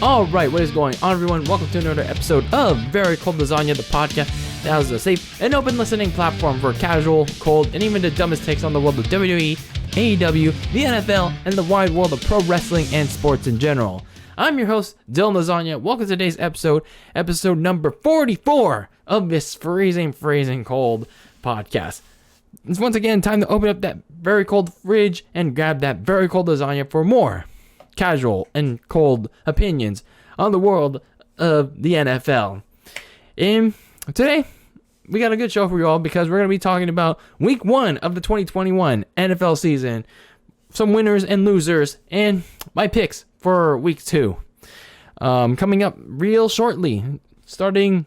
All right, what is going on, everyone? Welcome to another episode of Very Cold Lasagna, the podcast that is a safe and open listening platform for casual, cold, and even the dumbest takes on the world of WWE, AEW, the NFL, and the wide world of pro wrestling and sports in general. I'm your host, DylanLasagna. Welcome to today's episode number 44 of this freezing cold podcast. It's once again time to open up that very cold fridge and grab that very cold lasagna for more casual and cold opinions on the world of the NFL. And today, we got a good show for you all because we're going to be talking about week 1 of the 2021 NFL season, some winners and losers, and my picks for week 2. Coming up real shortly, starting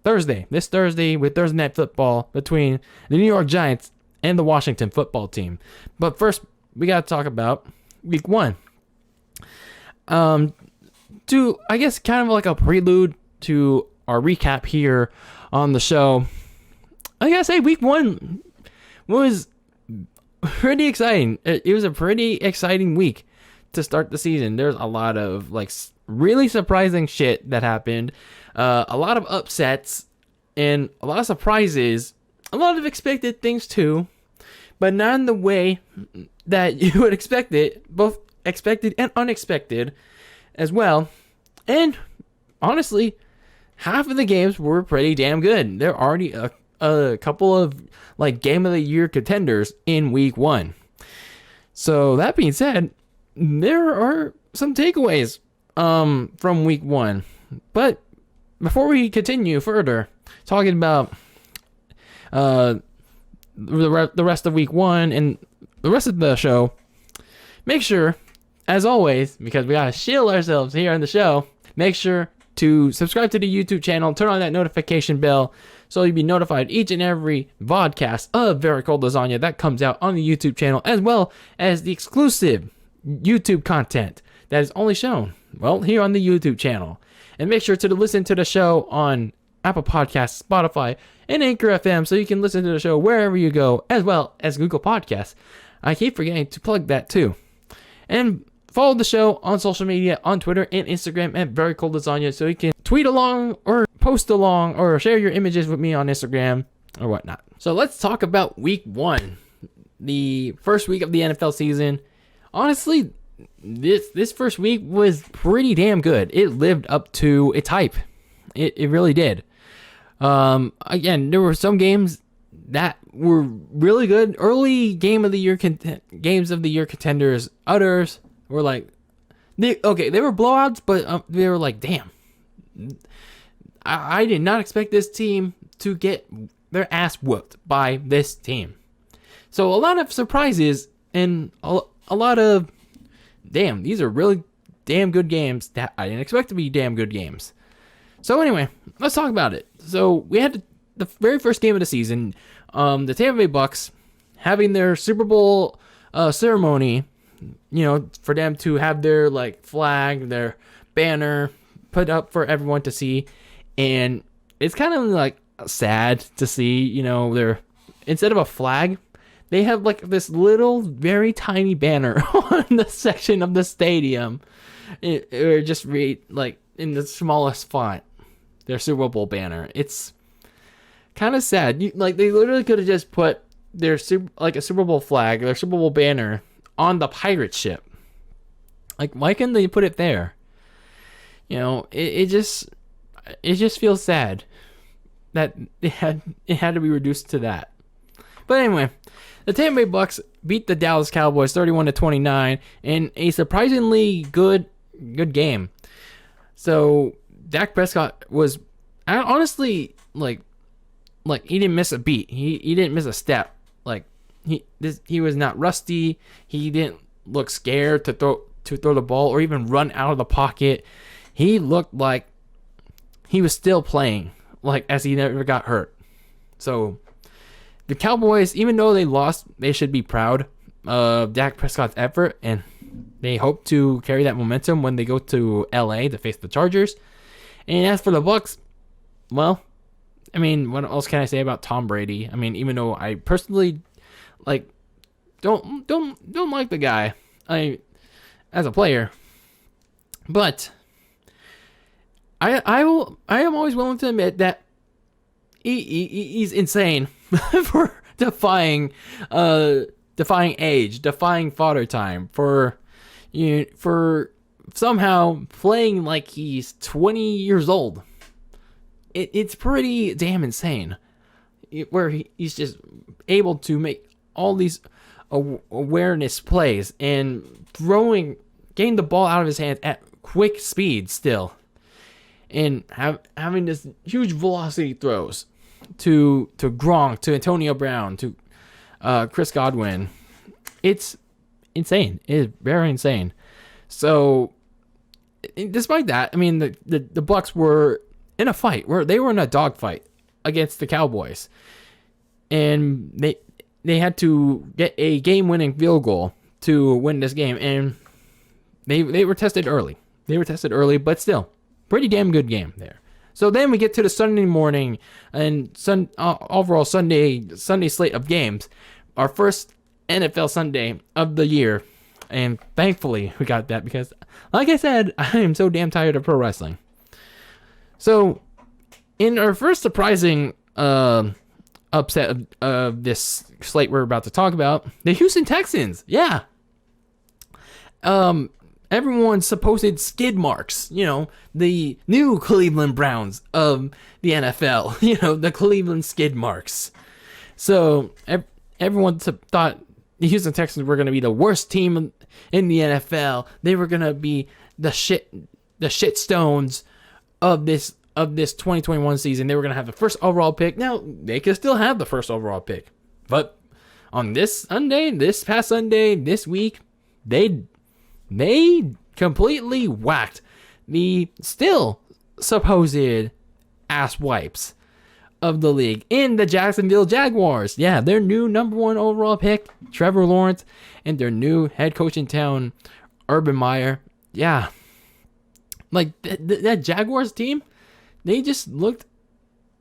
this Thursday with Thursday Night Football between the New York Giants and the Washington Football Team. But first, we got to talk about week 1. To, I guess, kind of like a prelude to our recap here on the show, I gotta say week 1 was pretty exciting. It was a pretty exciting week to start the season. There's a lot of like really surprising shit that happened, a lot of upsets, and a lot of surprises, a lot of expected things too, but not in the way that you would expect it, both expected and unexpected as well. And honestly, half of the games were pretty damn good. There are already a couple of like game of the year contenders in week 1. So that being said, there are some takeaways from week 1. But before we continue further talking about the rest of week 1 and the rest of the show, make sure, as always, because we gotta shield ourselves here on the show, make sure to subscribe to the YouTube channel, turn on that notification bell so you'll be notified each and every vodcast of Very Cold Lasagna that comes out on the YouTube channel, as well as the exclusive YouTube content that is only shown, well, here on the YouTube channel. And make sure to listen to the show on Apple Podcasts, Spotify, and Anchor FM so you can listen to the show wherever you go, as well as Google Podcasts. I keep forgetting to plug that too. And follow the show on social media, on Twitter and Instagram at Very Cold Lasagna, so you can tweet along or post along or share your images with me on Instagram or whatnot. So let's talk about week 1, the first week of the NFL season. Honestly, this first week was pretty damn good. It lived up to its hype. It really did. Again, there were some games that were really good. Early games of the year contenders. Others were like, they were blowouts, but they were like, damn, I did not expect this team to get their ass whooped by this team. So a lot of surprises and a lot of, damn, these are really damn good games that I didn't expect to be damn good games. So anyway, let's talk about it. So we had the very first game of the season, the Tampa Bay Bucks having their Super Bowl ceremony, you know, for them to have their like flag, their banner put up for everyone to see. And it's kind of like sad to see, you know, their, instead of a flag, they have like this little very tiny banner on the section of the stadium. It just read like in the smallest font, their Super Bowl banner. It's kind of sad. Like they literally could have just put their a Super Bowl flag, their Super Bowl banner on the pirate ship. Like, why couldn't they put it there? You know, it just feels sad that it had to be reduced to that. But anyway, the Tampa Bay Bucks beat the Dallas Cowboys 31-29 in a surprisingly good game. So Dak Prescott was honestly like he didn't miss a beat. He didn't miss a step. Like he was not rusty. He didn't look scared to throw the ball or even run out of the pocket. He looked like he was still playing, like as he never got hurt. So the Cowboys, even though they lost, they should be proud of Dak Prescott's effort, and they hope to carry that momentum when they go to LA to face the Chargers. And as for the Bucks, well, I mean, what else can I say about Tom Brady? I mean, even though I personally like don't like the guy, as a player, but I am always willing to admit that he's insane for defying age, defying father time, for somehow playing like he's 20 years old. It's pretty damn insane. Where he's just able to make all these awareness plays and getting the ball out of his hands at quick speed still, and having this huge velocity throws to Gronk, to Antonio Brown, to Chris Godwin. It's insane. It is very insane. So, despite that, I mean, the Bucks were in a fight where they were in a dogfight against the Cowboys, and they had to get a game-winning field goal to win this game, and they were tested early. They were tested early, but still, pretty damn good game there. So then we get to the Sunday morning and overall Sunday slate of games, our first NFL Sunday of the year, and thankfully we got that because, like I said, I am so damn tired of pro wrestling. So, in our first surprising upset of this slate we're about to talk about, the Houston Texans, yeah. Everyone's supposed skid marks, the new Cleveland Browns of the NFL, the Cleveland skid marks. So everyone thought the Houston Texans were going to be the worst team in the NFL. They were going to be the shit stones of this 2021 season. They were going to have the first overall pick. Now, they could still have the first overall pick. But on this past Sunday, this week, they completely whacked the still supposed ass wipes of the league in the Jacksonville Jaguars. Yeah, their new number 1 overall pick, Trevor Lawrence, and their new head coach in town, Urban Meyer. Yeah. Like, that Jaguars team, they just looked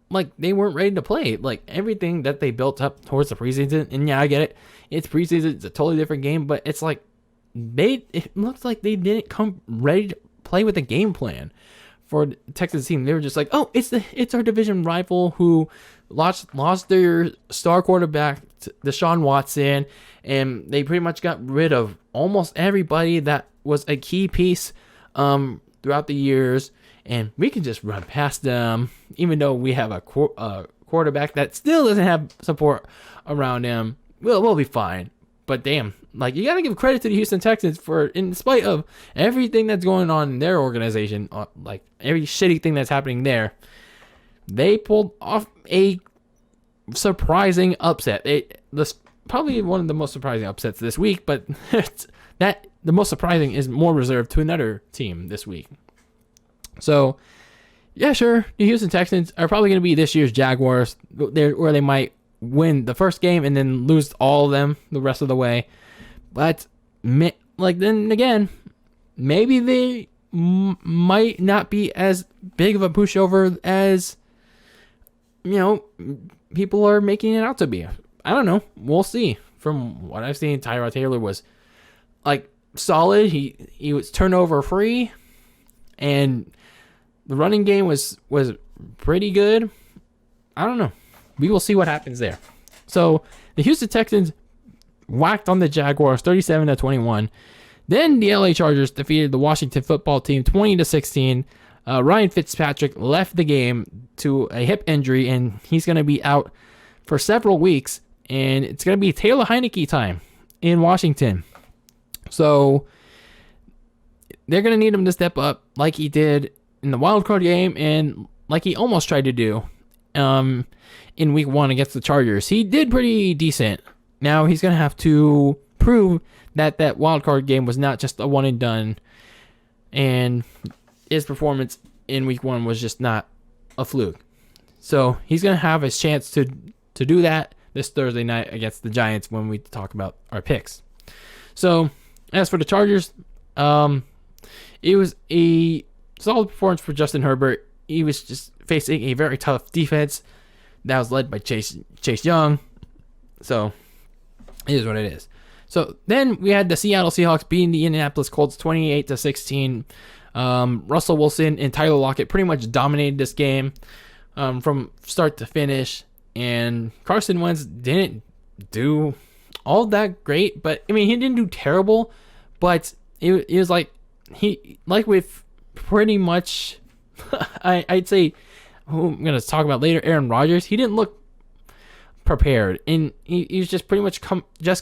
like they weren't ready to play. Like, everything that they built up towards the preseason, and yeah, I get it. It's preseason, it's a totally different game, but it's like, it looks like they didn't come ready to play with a game plan for the Texas team. They were just like, oh, it's our division rival who lost their star quarterback, Deshaun Watson, and they pretty much got rid of almost everybody that was a key piece throughout the years, and we can just run past them, even though we have a quarterback that still doesn't have support around him. We'll be fine. But damn, like, you gotta give credit to the Houston Texans for, in spite of everything that's going on in their organization, like every shitty thing that's happening there, they pulled off a surprising upset. Probably one of the most surprising upsets this week, but the most surprising is more reserved to another team this week. So, yeah, sure, the Houston Texans are probably going to be this year's Jaguars, where they might win the first game and then lose all of them the rest of the way. But, then again, maybe they might not be as big of a pushover as, people are making it out to be. I don't know. We'll see. From what I've seen, Tyrod Taylor was, solid. He was turnover free, and the running game was pretty good. I don't know. We will see what happens there. So the Houston Texans whacked on the Jaguars 37-21. Then the LA Chargers defeated the Washington football team 20-16. Ryan Fitzpatrick left the game to a hip injury, and he's going to be out for several weeks. And it's going to be Taylor Heineke time in Washington. So they're going to need him to step up like he did in the wild card game and like he almost tried to do in week 1 against the Chargers. He did pretty decent. Now he's going to have to prove that wild card game was not just a one and done, and his performance in week 1 was just not a fluke. So he's going to have his chance to do that this Thursday night against the Giants when we talk about our picks. So as for the Chargers, it was a solid performance for Justin Herbert. He was just facing a very tough defense that was led by Chase Young. So it is what it is. So then we had the Seattle Seahawks beating the Indianapolis Colts 28-16. Russell Wilson and Tyler Lockett pretty much dominated this game from start to finish, and Carson Wentz didn't do all that great, but I mean, he didn't do terrible, but it was like with pretty much I'd say who I'm gonna talk about later, Aaron Rodgers. He didn't look prepared, and he was just pretty much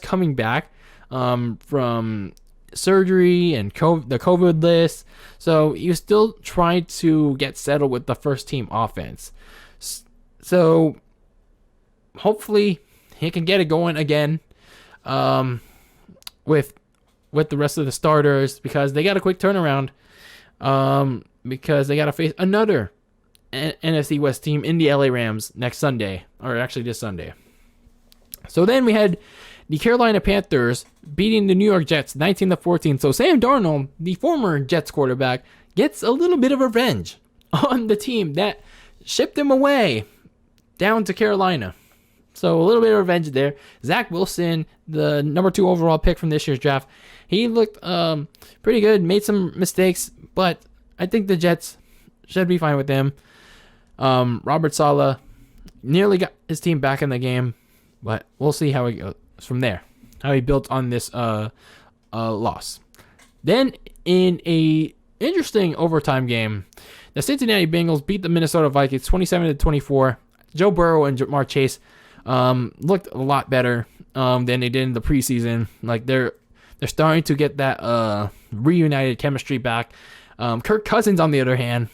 coming back from surgery and the COVID list, so he was still trying to get settled with the first team offense. So hopefully he can get it going again with the rest of the starters, because they got a quick turnaround, because they got to face another NFC West team in the LA Rams next Sunday, or actually this Sunday. So then we had the Carolina Panthers beating the New York Jets 19-14. So Sam Darnold, the former Jets quarterback, gets a little bit of revenge on the team that shipped him away down to Carolina. So a little bit of revenge there. Zach Wilson, the number 2 overall pick from this year's draft, he looked pretty good, made some mistakes, but I think the Jets should be fine with him. Robert Saleh nearly got his team back in the game, but we'll see how it goes from there, how he built on this loss. Then in a interesting overtime game, the Cincinnati Bengals beat the Minnesota Vikings 27-24. Joe Burrow and Jamar Chase looked a lot better than they did in the preseason. Like they're starting to get that reunited chemistry back. Kirk Cousins, on the other hand,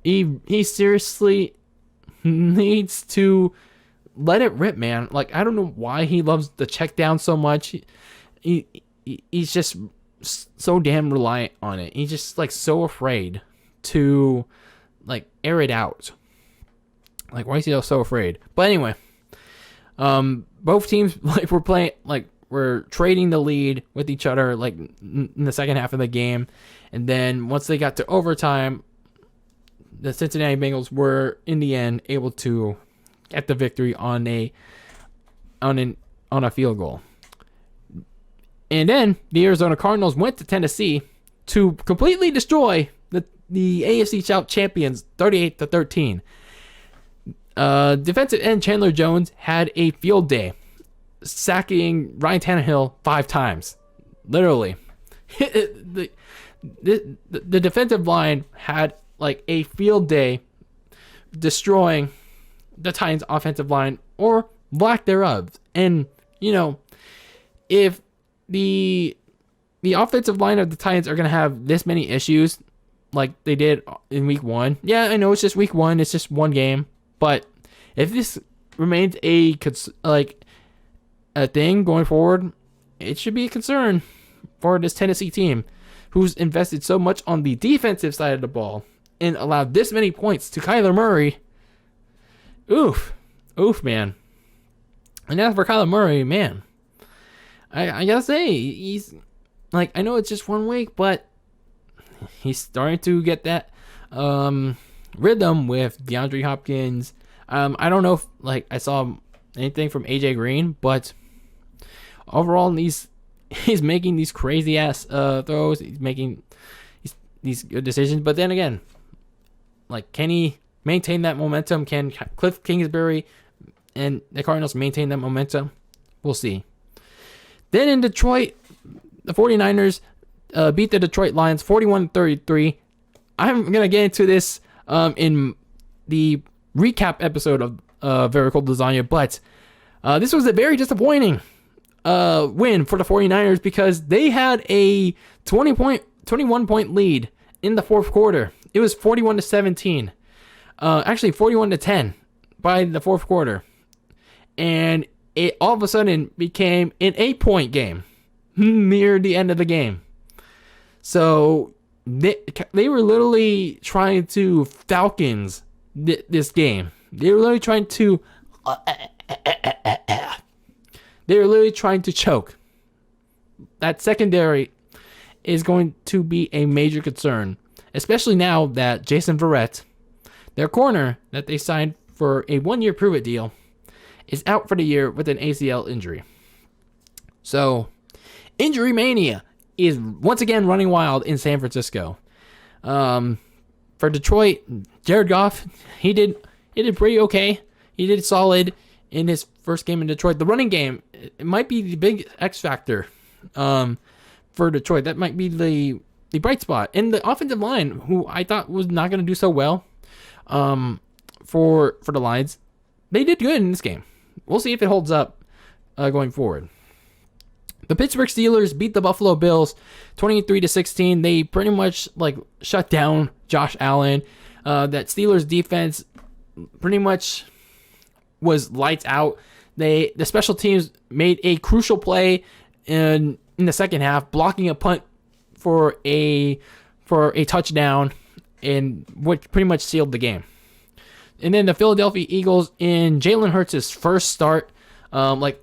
he seriously needs to let it rip, man. Like, I don't know why he loves the check down so much. He's just so damn reliant on it. He's just like so afraid to like air it out. Like, why is he so afraid? But anyway, both teams like we're trading the lead with each other like in the second half of the game, and then once they got to overtime, the Cincinnati Bengals were in the end able to get the victory on a field goal. And then the Arizona Cardinals went to Tennessee to completely destroy the AFC South champions 38-13. Defensive end Chandler Jones had a field day, sacking Ryan Tannehill 5 times. Literally. the defensive line had like a field day destroying the Titans' offensive line, or lack thereof. And, you know, if the offensive line of the Titans are going to have this many issues like they did in week 1, yeah, I know it's just week 1, it's just one game, but if this remains a thing going forward, it should be a concern for this Tennessee team, who's invested so much on the defensive side of the ball and allowed this many points to Kyler Murray. Oof, man. And as for Kyler Murray, man, I gotta say, he's like, I know it's just 1 week, but he's starting to get that rhythm with DeAndre Hopkins. I don't know if like I saw anything from AJ Green, but overall he's making these crazy ass throws. He's making these good decisions, but then again, like, can he maintain that momentum? Can Cliff Kingsbury and the Cardinals maintain that momentum? We'll see. Then in Detroit, the 49ers beat the Detroit Lions 41-33. I'm going to get into this in the recap episode of Very Cold Lasagna, but this was a very disappointing win for the 49ers, because they had a 21-point lead in the fourth quarter. It was 41-17. Actually 41-10 by the fourth quarter. And it all of a sudden became an 8-point game near the end of the game. So they were literally trying to Falcons this game. They were literally trying to choke. That secondary is going to be a major concern, especially now that Jason Verrett, their corner that they signed for a 1-year prove-it deal, is out for the year with an ACL injury. So, injury mania is once again running wild in San Francisco. For Detroit, Jared Goff, he did pretty okay. He did solid in his first game in Detroit. The running game, it might be the big X factor for Detroit. That might be the bright spot. And the offensive line, who I thought was not going to do so well for the Lions, they did good in this game. We'll see if it holds up going forward. The Pittsburgh Steelers beat the Buffalo Bills 23-16. They pretty much shut down Josh Allen. That Steelers defense pretty much was lights out. The special teams made a crucial play in the second half, blocking a punt for a touchdown, and what pretty much sealed the game. And then the Philadelphia Eagles, in Jalen Hurts' first start,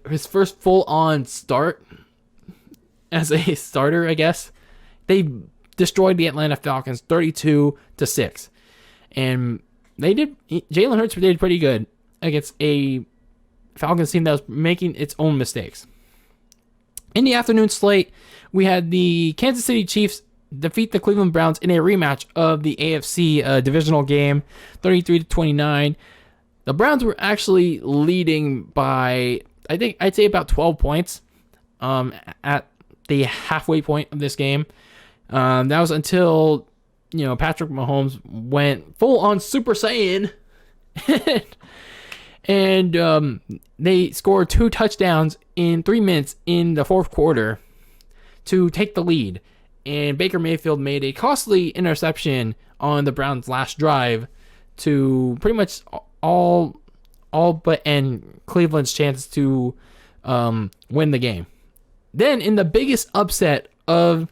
his first full-on start as a starter, I guess, they destroyed the Atlanta Falcons 32-6. And Jalen Hurts did pretty good against a Falcons team that was making its own mistakes. In the afternoon slate, we had the Kansas City Chiefs defeat the Cleveland Browns in a rematch of the AFC divisional game, 33-29. The Browns were actually leading by, I'd say about 12 points at the halfway point of this game. That was until, Patrick Mahomes went full on Super Saiyan and they scored 2 touchdowns in 3 minutes in the fourth quarter to take the lead. And Baker Mayfield made a costly interception on the Browns' last drive to pretty much all but end Cleveland's chance to win the game. Then, in the biggest upset of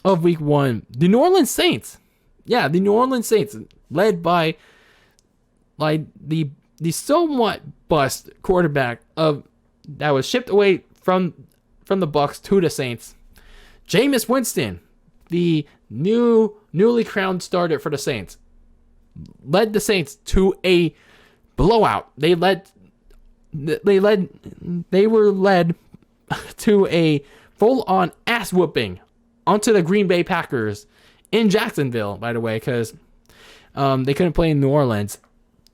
week 1, the New Orleans Saints. Yeah, the New Orleans Saints, led by the somewhat bust quarterback that was shipped away from the Bucs to the Saints. Jameis Winston, the newly crowned starter for the Saints, led the Saints to a blowout. They were led to a full-on ass whooping onto the Green Bay Packers in Jacksonville, by the way, because they couldn't play in New Orleans.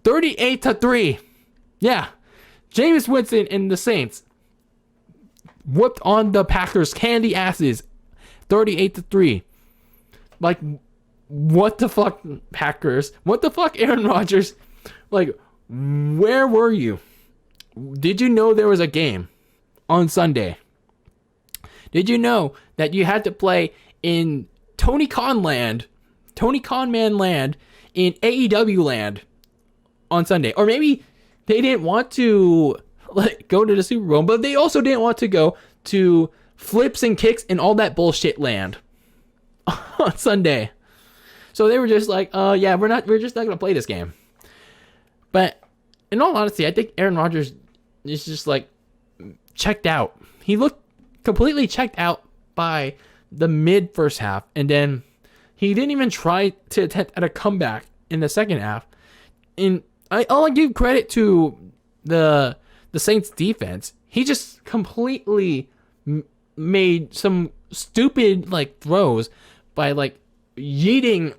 38-3. Yeah, Jameis Winston and the Saints whooped on the Packers' candy asses, 38-3. What the fuck, Packers? What the fuck, Aaron Rodgers? Where were you? Did you know there was a game on Sunday? Did you know that you had to play in Tony Khan Man land, in AEW land on Sunday? Or maybe they didn't want to go to the Super Bowl, but they also didn't want to go to flips and kicks and all that bullshit land on Sunday. So they were just we're just not going to play this game. But in all honesty, I think Aaron Rodgers is just checked out. He looked completely checked out by the mid first half, and then he didn't even try to attempt at a comeback in the second half. And I'll give credit to the Saints defense. He just completely made some stupid throws by yeeting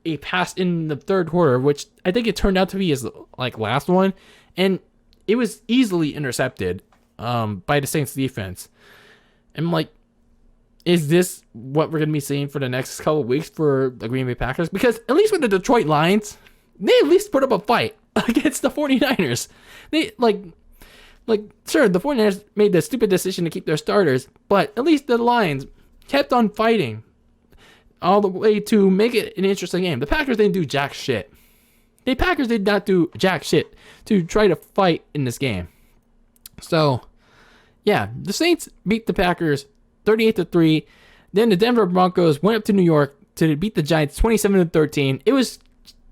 a pass in the third quarter, which I think it turned out to be his last one, and it was easily intercepted by the Saints defense. And is this what we're going to be seeing for the next couple of weeks for the Green Bay Packers? Because at least with the Detroit Lions, they at least put up a fight against the 49ers. They sure, the 49ers made the stupid decision to keep their starters, but at least the Lions kept on fighting all the way to make it an interesting game. The Packers didn't do jack shit. The Packers did not do jack shit to try to fight in this game. So, yeah, the Saints beat the Packers 38-3. Then the Denver Broncos went up to New York to beat the Giants 27-13. It was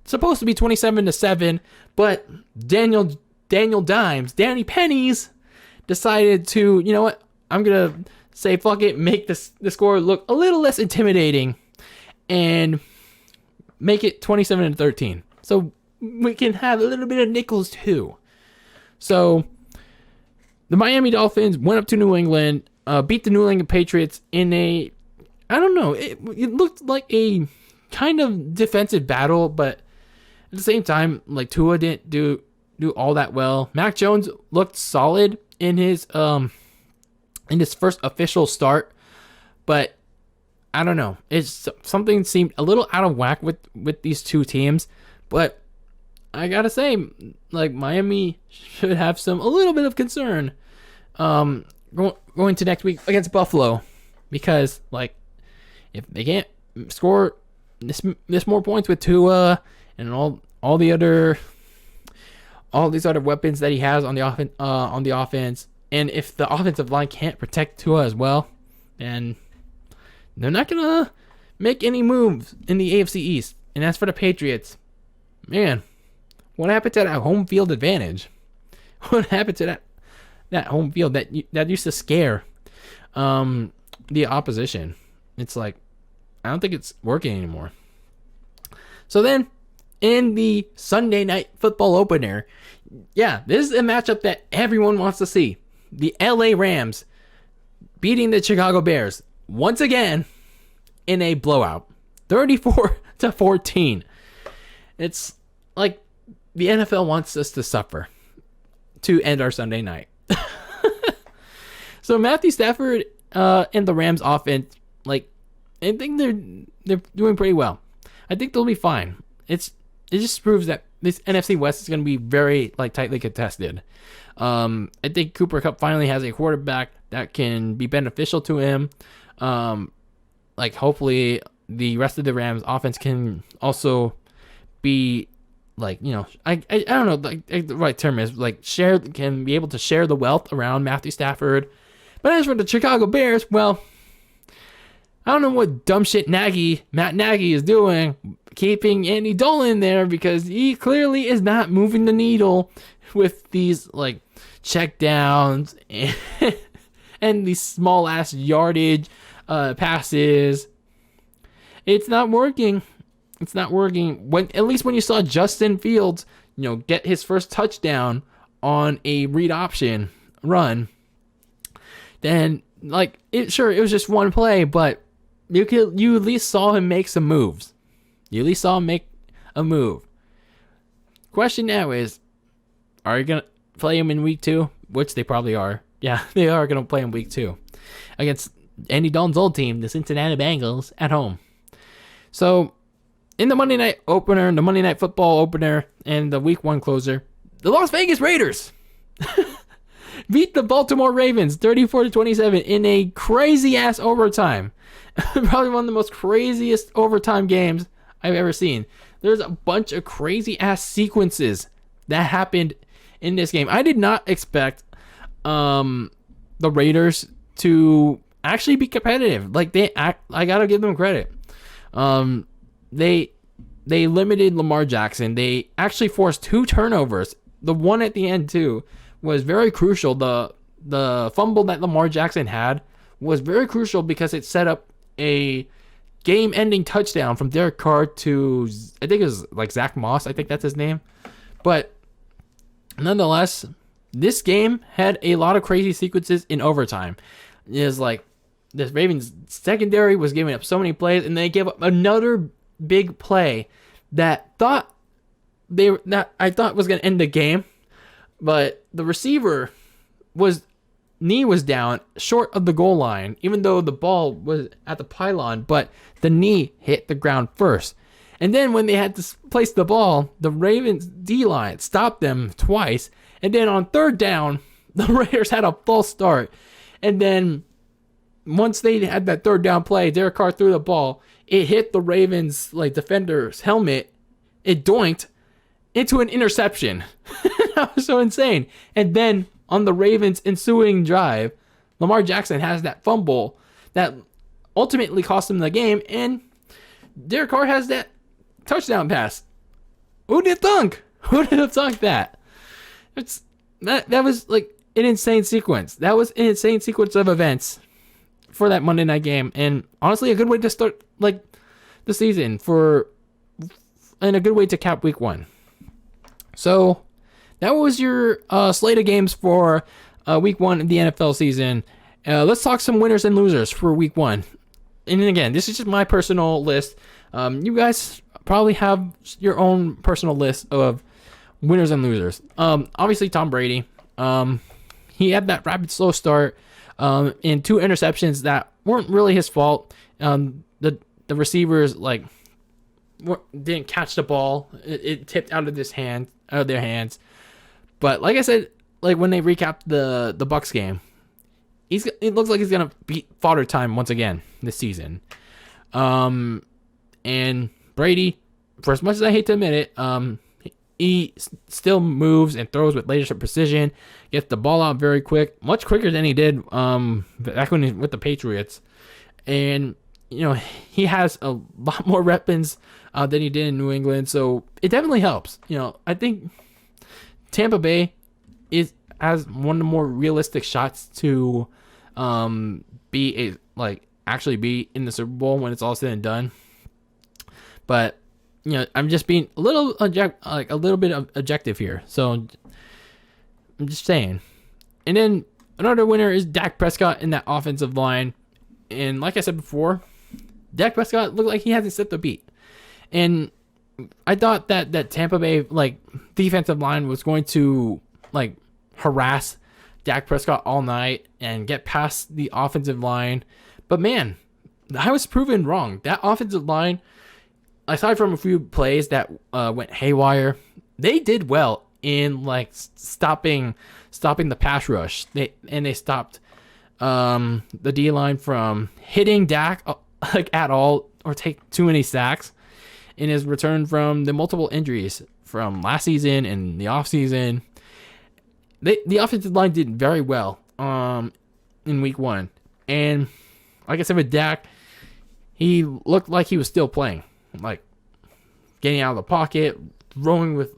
supposed to be 27-7, but Danny Pennies decided to, you know what, I'm going to say fuck it, make the score look a little less intimidating and make it 27-13. So we can have a little bit of nickels too. So the Miami Dolphins went up to New England beat the New England Patriots in a, I don't know, it looked like a kind of defensive battle, but at the same time, like Tua didn't do all that well. Mac Jones looked solid in his first official start, but I don't know. It's something seemed a little out of whack with these two teams, but I gotta say, like Miami should have a little bit of concern going to next week against Buffalo, because like if they can't score this more points with Tua and all these other weapons that he has on the offense, and if the offensive line can't protect Tua as well, then they're not gonna make any moves in the AFC East. And as for the Patriots, man, what happened to that home field advantage? What happened to that home field that used to scare the opposition? It's like, I don't think it's working anymore. So then, in the Sunday Night Football opener, yeah, this is a matchup that everyone wants to see. The LA Rams beating the Chicago Bears once again in a blowout, 34-14. It's like the NFL wants us to suffer to end our Sunday night. So Matthew Stafford and the Rams offense, like, I think they're doing pretty well. I think they'll be fine. It just proves that this NFC West is going to be very like tightly contested. I think Cooper Kupp finally has a quarterback that can be beneficial to him. Like hopefully the rest of the Rams offense can also be like, you know, I don't know, like the right term is like can be able to share the wealth around Matthew Stafford. But as for the Chicago Bears, well, I don't know what dumb shit Matt Nagy is doing, keeping Andy Dolan there, because he clearly is not moving the needle with these like check downs and these small ass yardage passes. It's not working. It's not working. At least when you saw Justin Fields, you know, get his first touchdown on a read option run, then like it was just one play, but you at least saw him make some moves. You at least saw him make a move. Question now is, are you gonna play him in week 2? Which they probably are. Yeah, they are gonna play him week 2 against Andy Dalton's old team, the Cincinnati Bengals, at home. So in the Monday Night opener, the Monday Night Football opener, and the week 1 closer, the Las Vegas Raiders beat the Baltimore Ravens 34-27 in a crazy ass overtime. Probably one of the most craziest overtime games I've ever seen. There's a bunch of crazy ass sequences that happened in this game. I did not expect the Raiders to actually be competitive. Like I gotta give them credit. They limited Lamar Jackson. They actually forced 2 turnovers. The one at the end too was very crucial. The fumble that Lamar Jackson had was very crucial because it set up a game-ending touchdown from Derek Carr to, I think it was like Zach Moss. I think that's his name. But nonetheless, this game had a lot of crazy sequences in overtime. It was like the Ravens secondary was giving up so many plays, and they gave up another big play that I thought was going to end the game, but the receiver knee was down short of the goal line, even though the ball was at the pylon, but the knee hit the ground first. And then when they had to place the ball, the Ravens D-line stopped them twice. And then on 3rd down, the Raiders had a false start. And then once they had that 3rd down play, Derek Carr threw the ball. It hit the Ravens like defender's helmet. It doinked into an interception. That was so insane. And then on the Ravens' ensuing drive, Lamar Jackson has that fumble that ultimately cost him the game, and Derek Carr has that touchdown pass. Who did thunk? Who did have thunk that? That was like an insane sequence. That was an insane sequence of events for that Monday night game, and honestly, a good way to start like the season and a good way to cap week 1. So that was your slate of games for week 1 of the NFL season. Let's talk some winners and losers for week 1. And again, this is just my personal list. You guys probably have your own personal list of winners and losers. Obviously, Tom Brady. He had that rapid slow start and 2 interceptions that weren't really his fault. The receivers didn't catch the ball. It tipped out of their hands. But like I said, when they recapped the Bucks game, it looks like he's gonna beat fodder time once again this season. And Brady, for as much as I hate to admit it, he still moves and throws with laser precision, gets the ball out very quick, much quicker than he did back when he was with the Patriots. And he has a lot more weapons than he did in New England, so it definitely helps. I think Tampa Bay has one of the more realistic shots to actually be in the Super Bowl when it's all said and done. But I'm just being a little bit objective here, so I'm just saying. And then another winner is Dak Prescott in that offensive line. And like I said before, Dak Prescott looked like he hasn't stepped a beat. And I thought that Tampa Bay defensive line was going to harass Dak Prescott all night and get past the offensive line. But man, I was proven wrong. That offensive line, aside from a few plays that went haywire, they did well in stopping the pass rush. They stopped the D line from hitting Dak at all or take too many sacks in his return from the multiple injuries from last season and the offseason. The offensive line did very well in week 1. And like I said with Dak, he looked like he was still playing. Getting out of the pocket, throwing with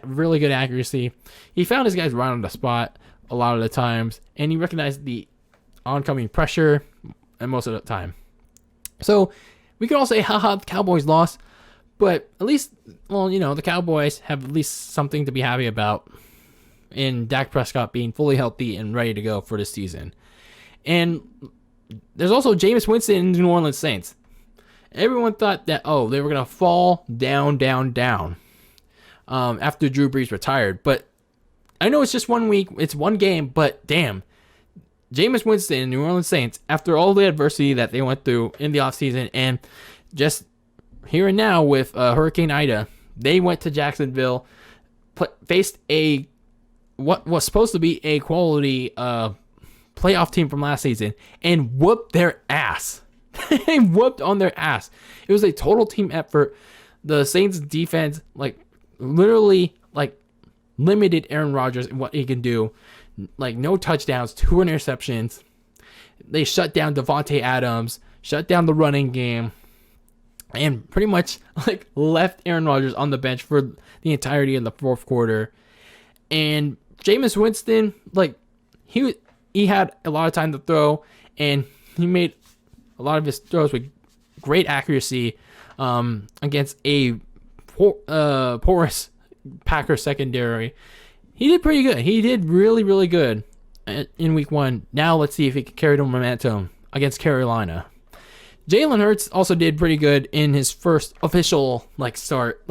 really good accuracy. He found his guys right on the spot a lot of the times, and he recognized the oncoming pressure and most of the time. So we could all say, haha, the Cowboys lost, but at least, the Cowboys have at least something to be happy about in Dak Prescott being fully healthy and ready to go for this season. And there's also Jameis Winston in the New Orleans Saints. Everyone thought that, they were going to fall down after Drew Brees retired. But I know it's just 1 week, it's 1 game, but damn, Jameis Winston and New Orleans Saints, after all the adversity that they went through in the offseason and just here and now with Hurricane Ida, they went to Jacksonville, faced what was supposed to be a quality playoff team from last season, and whooped their ass. They whooped on their ass. It was a total team effort. The Saints defense, literally, limited Aaron Rodgers and what he can do. No touchdowns, 2 interceptions. They shut down Devontae Adams, shut down the running game, and pretty much, left Aaron Rodgers on the bench for the entirety of the 4th quarter. And Jameis Winston, he had a lot of time to throw, and he made a lot of his throws with great accuracy against a porous Packers secondary. He did pretty good. He did really, really good in week 1. Now let's see if he can carry the momentum against Carolina. Jalen Hurts also did pretty good in his first official start,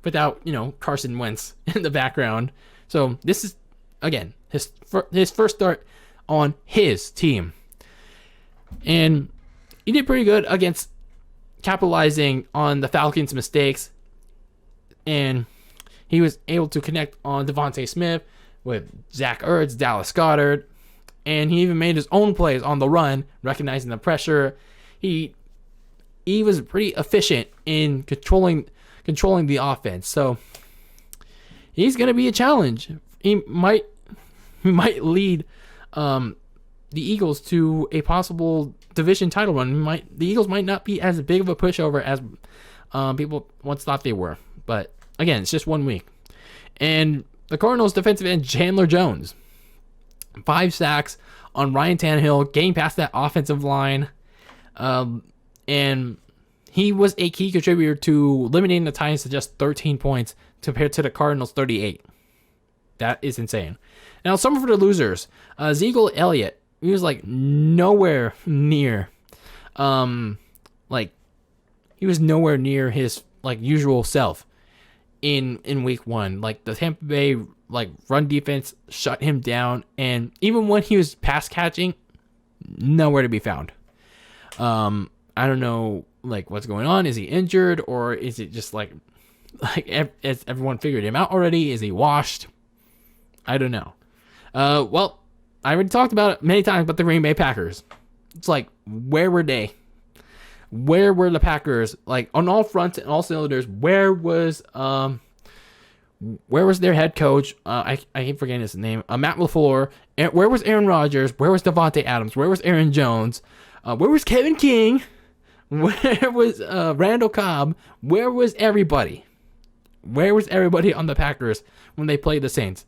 without Carson Wentz in the background. So this is again his first start on his team. And he did pretty good against capitalizing on the Falcons' mistakes. And he was able to connect on Devontae Smith with Zach Ertz, Dallas Goedert. And he even made his own plays on the run, recognizing the pressure. He was pretty efficient in controlling the offense. So he's going to be a challenge. He might lead the Eagles to a possible division title run. The Eagles might not be as big of a pushover as people once thought they were. But again, it's just 1 week. And the Cardinals defensive end Chandler Jones, 5 sacks on Ryan Tannehill, getting past that offensive line. And he was a key contributor to limiting the Titans to just 13 points compared to the Cardinals' 38. That is insane. Now, some for the losers. Ezekiel Elliott nowhere near, like he was nowhere near his like usual self in week 1. Like the Tampa Bay like run defense shut him down, and even when he was pass catching, nowhere to be found. I don't know like what's going on. Is he injured, or is it just like has everyone figured him out already? Is he washed? I don't know. Well, I already talked about it many times, but the Green Bay Packers. It's like, where were they? Where were the Packers? Like on all fronts and all cylinders, where was their head coach? I keep forgetting his name. Matt LaFleur. And where was Aaron Rodgers? Where was Devontae Adams? Where was Aaron Jones? Where was Kevin King? Where was Randall Cobb? Where was everybody? Where was everybody on the Packers when they played the Saints?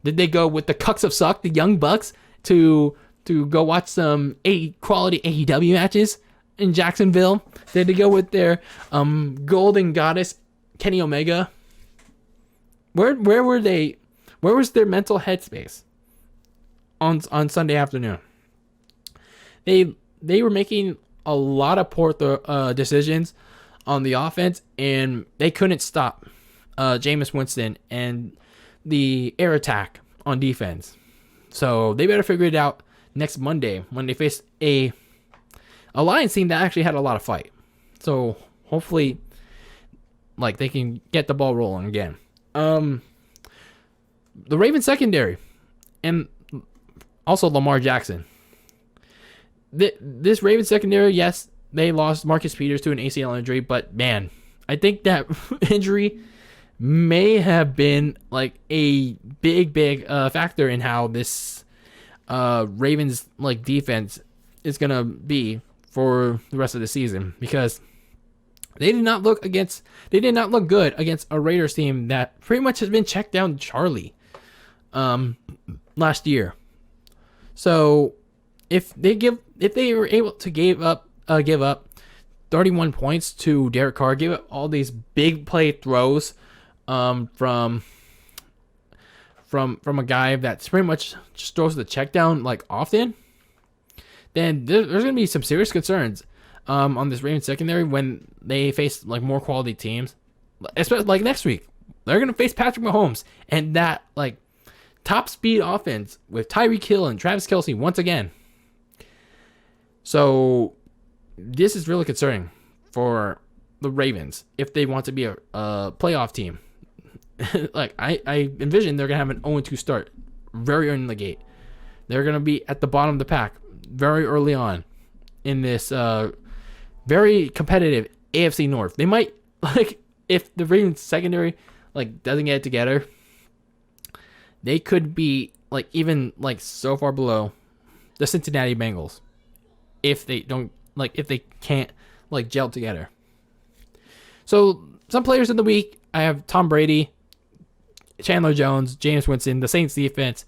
Did they go with the Cucks of Suck, the Young Bucks, to go watch some quality AEW matches in Jacksonville? Did they go with their Golden Goddess, Kenny Omega? Where were they? Where was their mental headspace on Sunday afternoon? They were making a lot of poor decisions on the offense, and they couldn't stop Jameis Winston and the air attack on defense. So they better figure it out next Monday when they face a Lions team that actually had a lot of fight. So hopefully, like, they can get the ball rolling again. The Ravens secondary and also Lamar Jackson. This Ravens secondary, yes, they lost Marcus Peters to an ACL injury, but man, I think that injury may have been like a big factor in how this Ravens like defense is gonna be for the rest of the season, because they did not look good against a Raiders team that pretty much has been checked down Charlie last year. So if they were able to give up 31 points to Derek Carr, give up all these big play throws from a guy that's pretty much just throws the check down like often, then there's going to be some serious concerns on this Ravens secondary when they face like more quality teams, especially like next week. They're going to face Patrick Mahomes and that like top speed offense with Tyreek Hill and Travis Kelce once again. So this is really concerning for the Ravens if they want to be a playoff team. Like I envision they're gonna have an 0-2 start very early in the gate. They're gonna be at the bottom of the pack very early on in this very competitive AFC North. They might, like, if the Ravens secondary like doesn't get it together, they could be like even like so far below the Cincinnati Bengals if they can't like gel together. So some players of the week, I have Tom Brady, Chandler Jones, Jameis Winston, the Saints defense,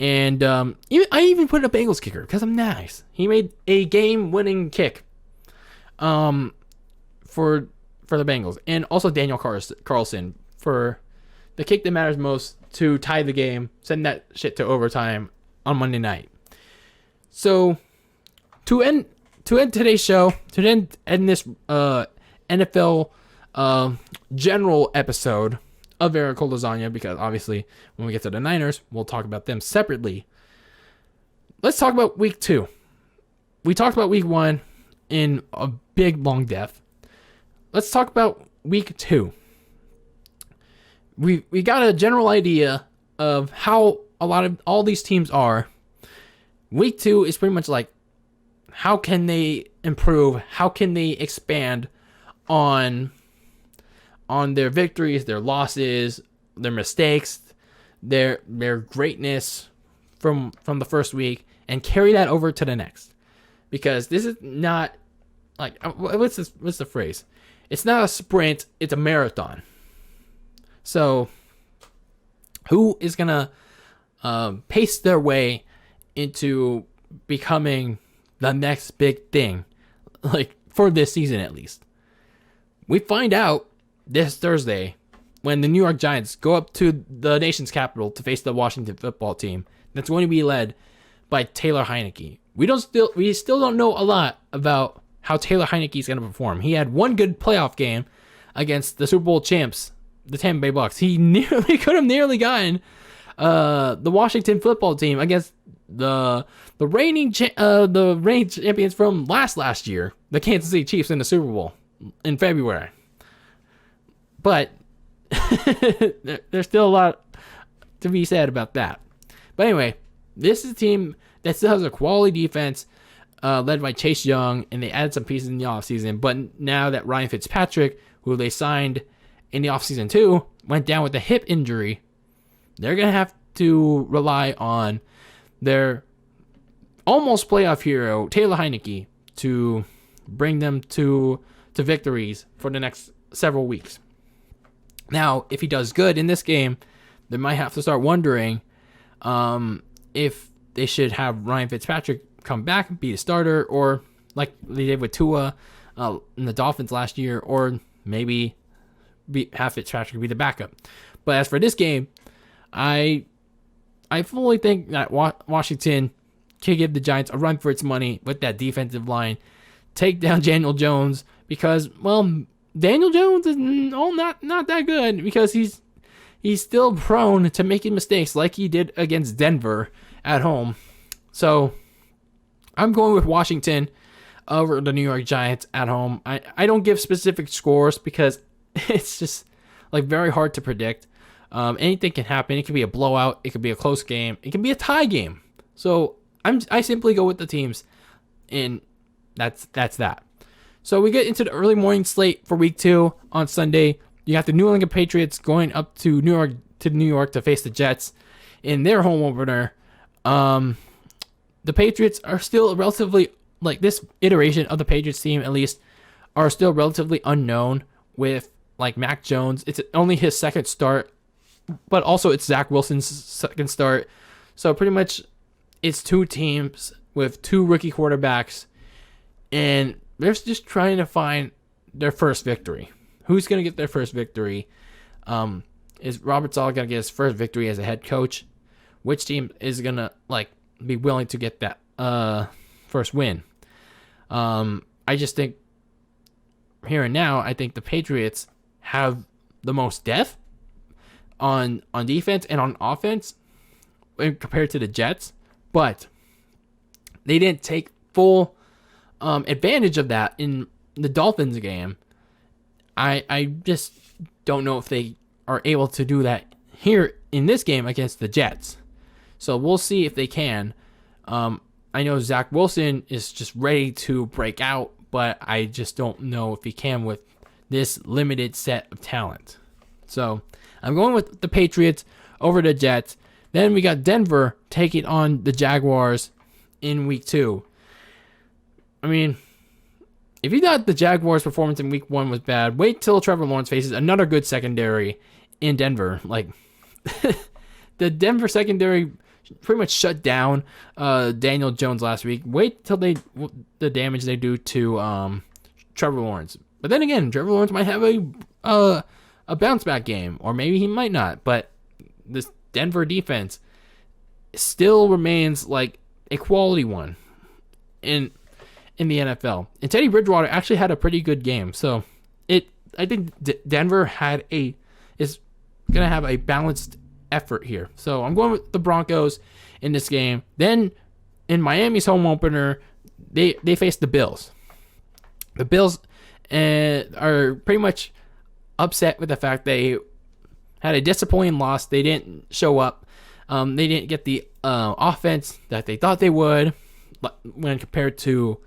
and I even put in a Bengals kicker because I'm nice. He made a game-winning kick for the Bengals, and also Daniel Carlson for the kick that matters most to tie the game, send that shit to overtime on Monday night. So to end today's show, to end this NFL general episode of Very Cold Lasagna, because obviously when we get to the Niners, we'll talk about them separately. Let's talk about week 2. We talked about week 1 in a big, long depth. Let's talk about week 2. We got a general idea of how a lot of all these teams are. Week 2 is pretty much like, how can they improve? How can they expand on their victories, their losses, their mistakes, their greatness from the first week, and carry that over to the next? Because this is not like, what's the phrase? It's not a sprint, it's a marathon. So who is gonna pace their way into becoming the next big thing, like for this season at least? We find out this Thursday when the New York Giants go up to the nation's capital to face the Washington football team that's going to be led by Taylor Heineke. We still don't know a lot about how Taylor Heineke is going to perform. He had one good playoff game against the Super Bowl champs, the Tampa Bay Bucks. He could have nearly gotten the Washington football team against the reigning champions from last year, the Kansas City Chiefs, in the Super Bowl in February. But there's still a lot to be said about that. But anyway, this is a team that still has a quality defense led by Chase Young, and they added some pieces in the offseason. But now that Ryan Fitzpatrick, who they signed in the offseason too, went down with a hip injury, they're going to have to rely on their almost playoff hero, Taylor Heineke, to bring them to victories for the next several weeks. Now, if he does good in this game, they might have to start wondering if they should have Ryan Fitzpatrick come back and be the starter, or like they did with Tua in the Dolphins last year, or maybe have Fitzpatrick be the backup. But as for this game, I fully think that Washington can give the Giants a run for its money with that defensive line, take down Daniel Jones, because, well, Daniel Jones is not that good, because he's still prone to making mistakes like he did against Denver at home. So I'm going with Washington over the New York Giants at home. I don't give specific scores because it's just like very hard to predict. Anything can happen. It could be a blowout. It could be a close game. It can be a tie game. So I simply go with the teams, and that's that. So we get into the early morning slate for week 2 on Sunday. You got the New England Patriots going up to New York to face the Jets in their home opener. The Patriots are still relatively, like, this iteration of the Patriots team at least, are still relatively unknown with, like, Mac Jones. It's only his second start, but also it's Zach Wilson's second start. So pretty much it's two teams with two rookie quarterbacks, and they're just trying to find their first victory. Who's going to get their first victory? Is Robert Saleh going to get his first victory as a head coach? Which team is going to, like, be willing to get that first win? I just think here and now, I think the Patriots have the most depth on defense and on offense compared to the Jets, but they didn't take full advantage of that in the Dolphins game. I just don't know if they are able to do that here in this game against the Jets. So we'll see if they can. I know Zach Wilson is just ready to break out, but I just don't know if he can with this limited set of talent. So I'm going with the Patriots over the Jets. Then we got Denver taking on the Jaguars in week 2. I mean, if you thought the Jaguars' performance in week 1 was bad, wait till Trevor Lawrence faces another good secondary in Denver. Like, the Denver secondary pretty much shut down Daniel Jones last week. Wait till the damage they do to Trevor Lawrence. But then again, Trevor Lawrence might have a bounce back game, or maybe he might not. But this Denver defense still remains like a quality one in the NFL. And Teddy Bridgewater actually had a pretty good game. So I think Denver is going to have a balanced effort here. So I'm going with the Broncos in this game. Then in Miami's home opener, they face the Bills. The Bills are pretty much upset with the fact they had a disappointing loss. They didn't show up. They didn't get the offense that they thought they would when compared to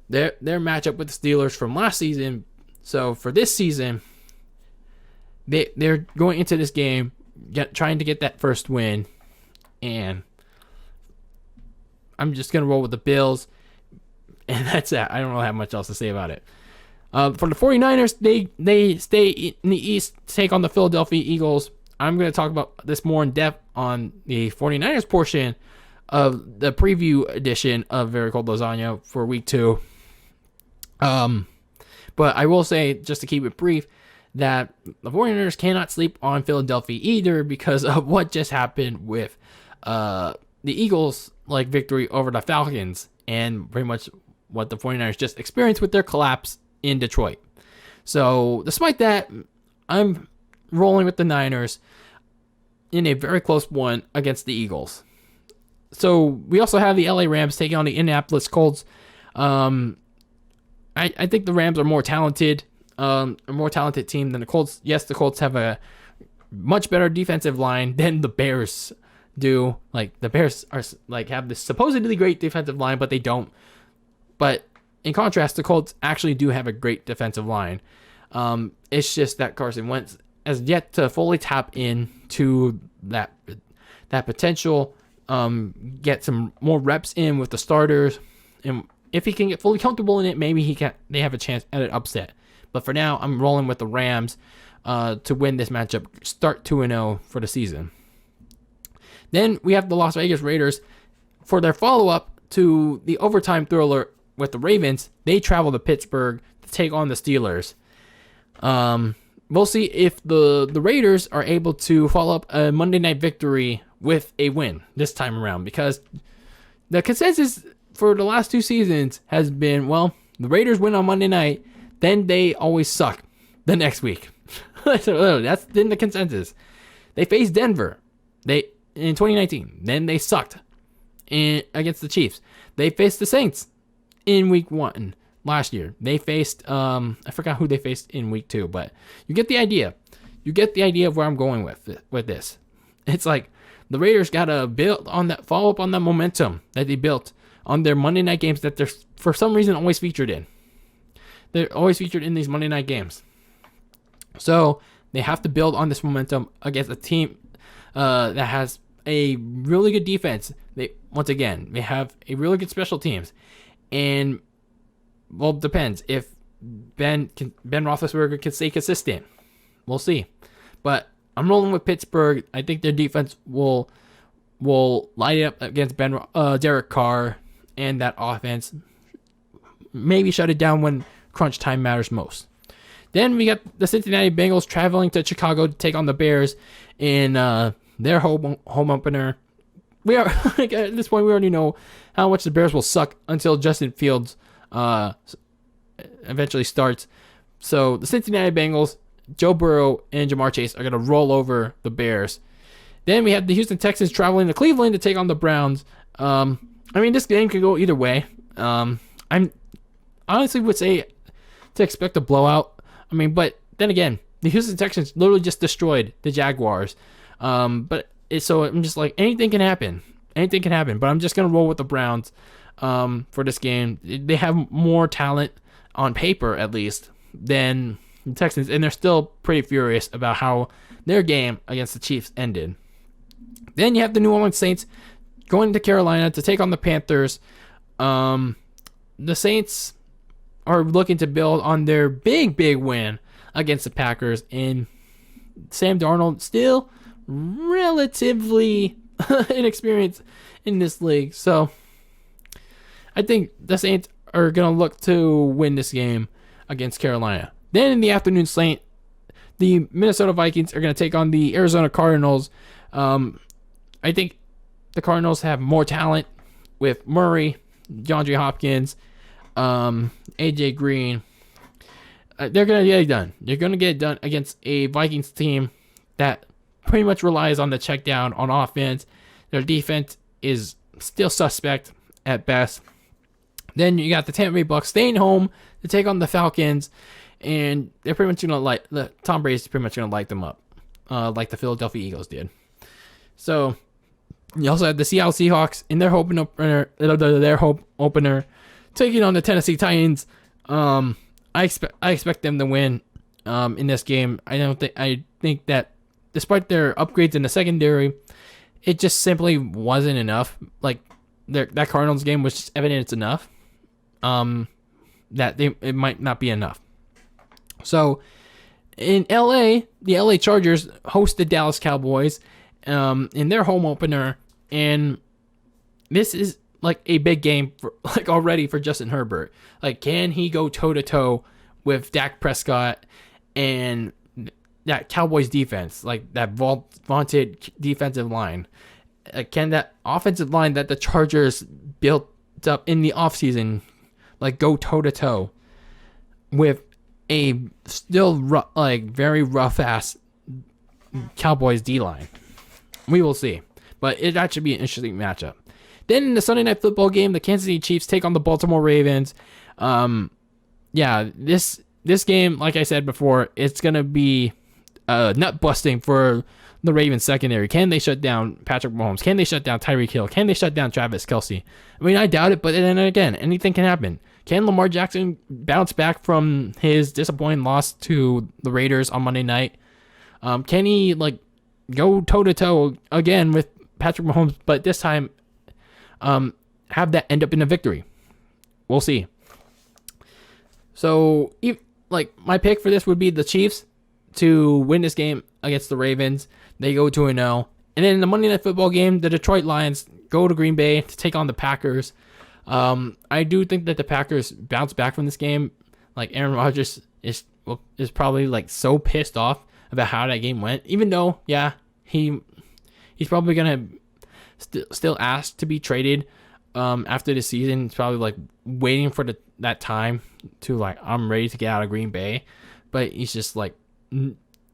their matchup with the Steelers from last season. So for this season, they're going into this game trying to get that first win, and I'm just gonna roll with the Bills, and that's that. I don't really have much else to say about it. For the 49ers, they stay in the East to take on the Philadelphia Eagles. I'm going to talk about this more in depth on the 49ers portion of the preview edition of Very Cold Lasagna for week 2. But I will say, just to keep it brief, that the 49ers cannot sleep on Philadelphia either because of what just happened with the Eagles like victory over the Falcons and pretty much what the 49ers just experienced with their collapse in Detroit. So despite that, I'm rolling with the Niners in a very close one against the Eagles. So we also have the LA Rams taking on the Indianapolis Colts. I think the Rams are more talented, a more talented team than the Colts. Yes, the Colts have a much better defensive line than the Bears do. Like the Bears are like have this supposedly great defensive line, but they don't. But in contrast, the Colts actually do have a great defensive line. It's just that Carson Wentz has yet to fully tap into that potential. Get some more reps in with the starters, and if he can get fully comfortable in it, maybe they have a chance at an upset. But for now, I'm rolling with the Rams to win this matchup, start 2-0 for the season. Then we have the Las Vegas Raiders for their follow-up to the overtime thriller with the Ravens. They travel to Pittsburgh to take on the Steelers. We'll see if the Raiders are able to follow up a Monday night victory with a win this time around, because the consensus for the last 2 seasons has been, well, the Raiders win on Monday night, then they always suck the next week. So that's been the consensus. They faced Denver in 2019. Then they sucked against the Chiefs. They faced the Saints in week 1 last year. They faced, I forgot who they faced in week 2, but you get the idea. You get the idea of where I'm going with this. It's like the Raiders got to follow up on that momentum that they built on their Monday night games that they're, for some reason, always featured in. They're always featured in these Monday night games. So they have to build on this momentum against a team that has a really good defense. They have a really good special teams. And, well, it depends. If Ben Roethlisberger can stay consistent, we'll see. But I'm rolling with Pittsburgh. I think their defense will light it up against Derek Carr and that offense. Maybe shut it down when crunch time matters most. Then we got the Cincinnati Bengals traveling to Chicago to take on the Bears in their home opener. We are at this point, we already know how much the Bears will suck until Justin Fields eventually starts. So the Cincinnati Bengals, Joe Burrow and Jamar Chase are going to roll over the Bears. Then we have the Houston Texans traveling to Cleveland to take on the Browns. This game could go either way. I honestly would say to expect a blowout. But then again, the Houston Texans literally just destroyed the Jaguars. So I'm just like, anything can happen. Anything can happen. But I'm just going to roll with the Browns for this game. They have more talent on paper, at least, than the Texans. And they're still pretty furious about how their game against the Chiefs ended. Then you have the New Orleans Saints going to Carolina to take on the Panthers. The Saints are looking to build on their big win against the Packers. And Sam Darnold still relatively inexperienced in this league. So I think the Saints are going to look to win this game against Carolina. Then in the afternoon slate, the Minnesota Vikings are going to take on the Arizona Cardinals. I think the Cardinals have more talent with Murray, DeAndre Hopkins, AJ Green. They're going to get it done. They're going to get it done against a Vikings team that pretty much relies on the check down on offense. Their defense is still suspect at best. Then you got the Tampa Bay Bucks staying home to take on the Falcons, and they're pretty much going to Tom Brady's pretty much going to light them up, like the Philadelphia Eagles did. So you also have the Seattle Seahawks in their home opener, taking on the Tennessee Titans. I expect them to win in this game. I think that despite their upgrades in the secondary, it just simply wasn't enough. Like that Cardinals game was just evident it's enough. It might not be enough. So in LA, the LA Chargers host the Dallas Cowboys in their home opener, and this is like a big game already for Justin Herbert. Like, can he go toe to toe with Dak Prescott and that Cowboys defense, like that vaunted defensive line? can that offensive line that the Chargers built up in the offseason, like, go toe-to-toe with a still very rough-ass Cowboys D-line? We will see. But that should be an interesting matchup. Then in the Sunday Night Football game, the Kansas City Chiefs take on the Baltimore Ravens. This game, like I said before, it's going to be nut busting for the Ravens secondary. Can they shut down Patrick Mahomes? Can they shut down Tyreek Hill? Can they shut down Travis Kelce? I mean, I doubt it, but then again, anything can happen. Can Lamar Jackson bounce back from his disappointing loss to the Raiders on Monday night? Can he go toe-to-toe again with Patrick Mahomes, but this time have that end up in a victory? We'll see. So, my pick for this would be the Chiefs to win this game against the Ravens. They go 2-0. And then in the Monday Night Football game, the Detroit Lions go to Green Bay to take on the Packers. I do think that the Packers bounce back from this game. Aaron Rodgers is probably so pissed off about how that game went. Even though, he's probably gonna still ask to be traded after the season. He's probably waiting for that time to I'm ready to get out of Green Bay. But he's just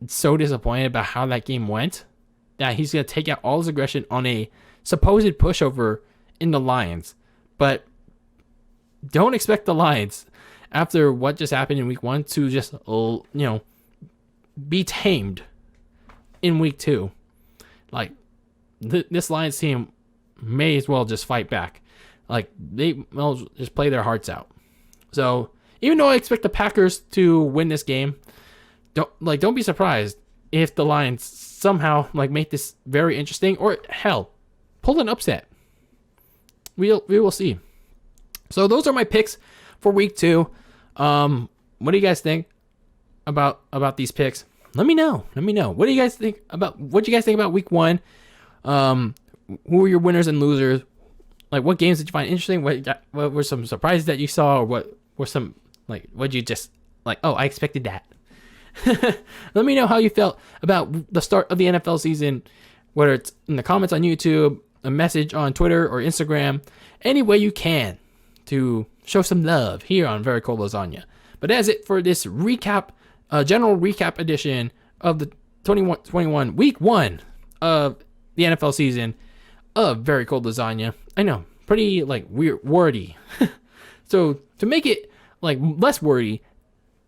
so disappointed about how that game went that he's gonna take out all his aggression on a supposed pushover in the Lions. But don't expect the Lions, after what just happened in week 1, to just be tamed in week 2. This Lions team may as well just fight back. They will just play their hearts out. So even though I expect the Packers to win this game, don't be surprised if the Lions somehow make this very interesting, or hell, pull an upset. We will see. So those are my picks for week 2. What do you guys think about these picks? Let me know. What do you guys think about week 1? Who were your winners and losers? What games did you find interesting? What were some surprises that you saw, or what were some what you just oh, I expected that. Let me know how you felt about the start of the NFL season, whether it's in the comments on YouTube, a message on Twitter or Instagram, any way you can to show some love here on Very Cold Lasagna. But that's it for this recap, general recap edition of the 2021 week 1 of the NFL season of Very Cold Lasagna. I know, pretty weird, wordy. So to make it less wordy,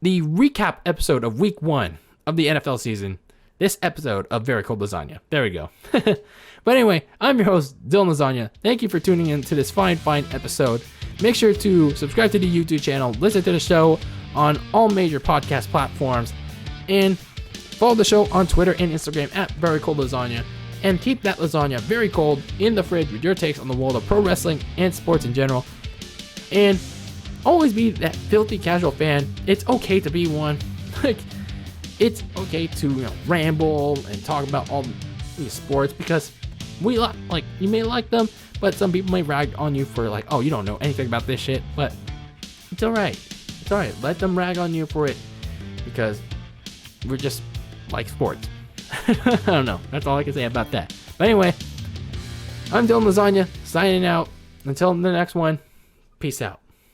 the recap episode of week 1 of the NFL season, this episode of Very Cold Lasagna. There we go. But anyway, I'm your host, DylanLasagna. Thank you for tuning in to this fine episode. Make sure to subscribe to the YouTube channel, listen to the show on all major podcast platforms, and follow the show on Twitter and Instagram at Very Cold Lasagna. And keep that lasagna very cold in the fridge with your takes on the world of pro wrestling and sports in general. And always be that filthy casual fan. It's okay to be one. It's okay to ramble and talk about all these sports, because you may like them, but some people may rag on you for oh, you don't know anything about this shit. But it's alright. Let them rag on you for it, because we're just like sports. I don't know. That's all I can say about that. But anyway, I'm DylanLasagna, signing out. Until the next one, peace out.